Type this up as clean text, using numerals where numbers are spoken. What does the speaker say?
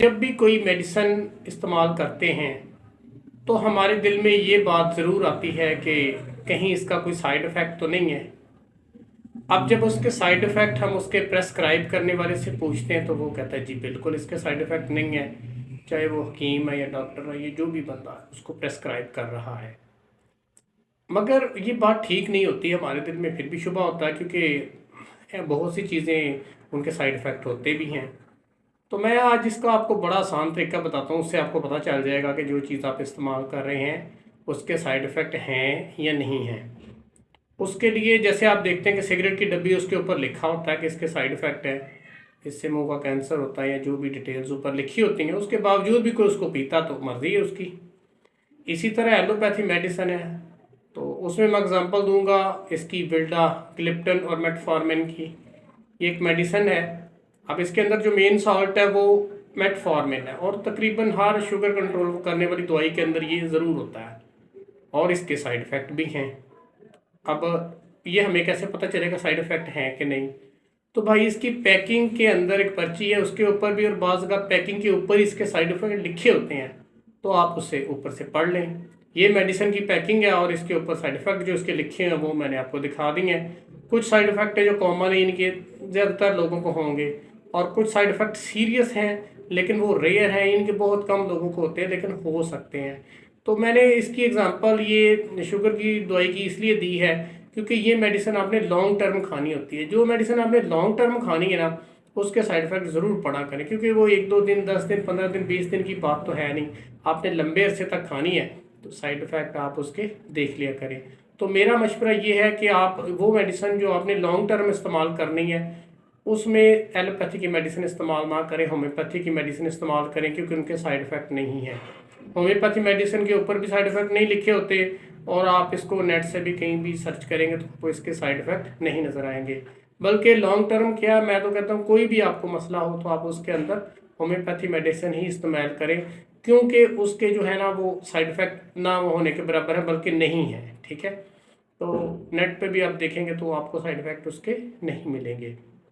जब भी कोई मेडिसिन इस्तेमाल करते हैं तो हमारे दिल में ये बात ज़रूर आती है कि कहीं इसका कोई साइड इफ़ेक्ट तो नहीं है। अब जब उसके साइड इफ़ेक्ट हम उसके प्रेस्क्राइब करने वाले से पूछते हैं तो वो कहता है जी बिल्कुल इसके साइड इफ़ेक्ट नहीं है, चाहे वो हकीम है या डॉक्टर है, ये जो भी बंदा है उसको प्रेस्क्राइब कर रहा है। मगर ये बात ठीक नहीं होती, हमारे दिल में फिर भी शुबा होता है क्योंकि बहुत सी चीज़ें उनके साइड इफ़ेक्ट होते भी हैं। तो मैं आज इसका आपको बड़ा आसान तरीका बताता हूँ, उससे आपको पता चल जाएगा कि जो चीज़ आप इस्तेमाल कर रहे हैं उसके साइड इफ़ेक्ट हैं या नहीं हैं। उसके लिए जैसे आप देखते हैं कि सिगरेट की डब्बी, उसके ऊपर लिखा होता है कि इसके साइड इफ़ेक्ट है, इससे मुंह का कैंसर होता है या जो भी डिटेल्स ऊपर लिखी होती हैं, उसके बावजूद भी कोई उसको पीता तो मर्ज़ी है उसकी। इसी तरह एलोपैथी मेडिसिन है, तो उसमें मैं एग्जांपल दूंगा इसकी विल्डा ग्लिप्टन और मेटफॉर्मिन की। ये एक मेडिसिन है। अब इसके अंदर जो मेन सॉल्ट है वो मेटफॉर्मिन है और तकरीबन हर शुगर कंट्रोल करने वाली दवाई के अंदर ये ज़रूर होता है और इसके साइड इफ़ेक्ट भी हैं। अब ये हमें कैसे पता चलेगा साइड इफ़ेक्ट हैं कि नहीं? तो भाई इसकी पैकिंग के अंदर एक पर्ची है, उसके ऊपर भी और बाज़ अगर पैकिंग के ऊपर इसके साइड इफ़ेक्ट लिखे होते हैं तो आप उसे ऊपर से पढ़ लें। ये मेडिसिन की पैकिंग है और इसके ऊपर साइड इफ़ेक्ट जो इसके लिखे हैं वो मैंने आपको दिखा दी हैं। कुछ साइड इफ़ेक्ट है जो कॉमन है, इनके ज़्यादातर लोगों को होंगे, और कुछ साइड इफ़ेक्ट सीरियस हैं लेकिन वो रेयर हैं, इनके बहुत कम लोगों को होते हैं लेकिन हो सकते हैं। तो मैंने इसकी एग्जांपल ये शुगर की दवाई की इसलिए दी है क्योंकि ये मेडिसिन आपने लॉन्ग टर्म खानी होती है। जो मेडिसिन आपने लॉन्ग टर्म खानी है ना, उसके साइड इफ़ेक्ट ज़रूर पड़ा करें, क्योंकि वो 1-2 दिन, 10 दिन, 15 दिन, 20 दिन की बात तो है नहीं। आपने लंबे अरसे तक खानी है तो साइड इफ़ेक्ट आप उसके देख लिया करें। तो मेरा मशवरा ये है कि आप वो मेडिसिन जो आपने लॉन्ग टर्म इस्तेमाल करनी है उसमें एलोपैथी की मेडिसिन इस्तेमाल ना करें, होम्योपैथी की मेडिसिन इस्तेमाल करें, क्योंकि उनके साइड इफ़ेक्ट नहीं है। होम्योपैथी मेडिसिन के ऊपर भी साइड इफ़ेक्ट नहीं लिखे होते और आप इसको नेट से भी कहीं भी सर्च करेंगे तो आपको इसके साइड इफ़ेक्ट नहीं नज़र आएंगे। बल्कि लॉन्ग टर्म क्या, मैं तो कहता हूँ कोई भी आपको मसला हो तो आप उसके अंदर होम्योपैथी मेडिसिन ही इस्तेमाल करें, क्योंकि उसके जो है ना वो साइड इफ़ेक्ट ना होने के बराबर है बल्कि नहीं है। ठीक है, तो नेट पे भी आप देखेंगे तो आपको साइड इफ़ेक्ट उसके नहीं मिलेंगे।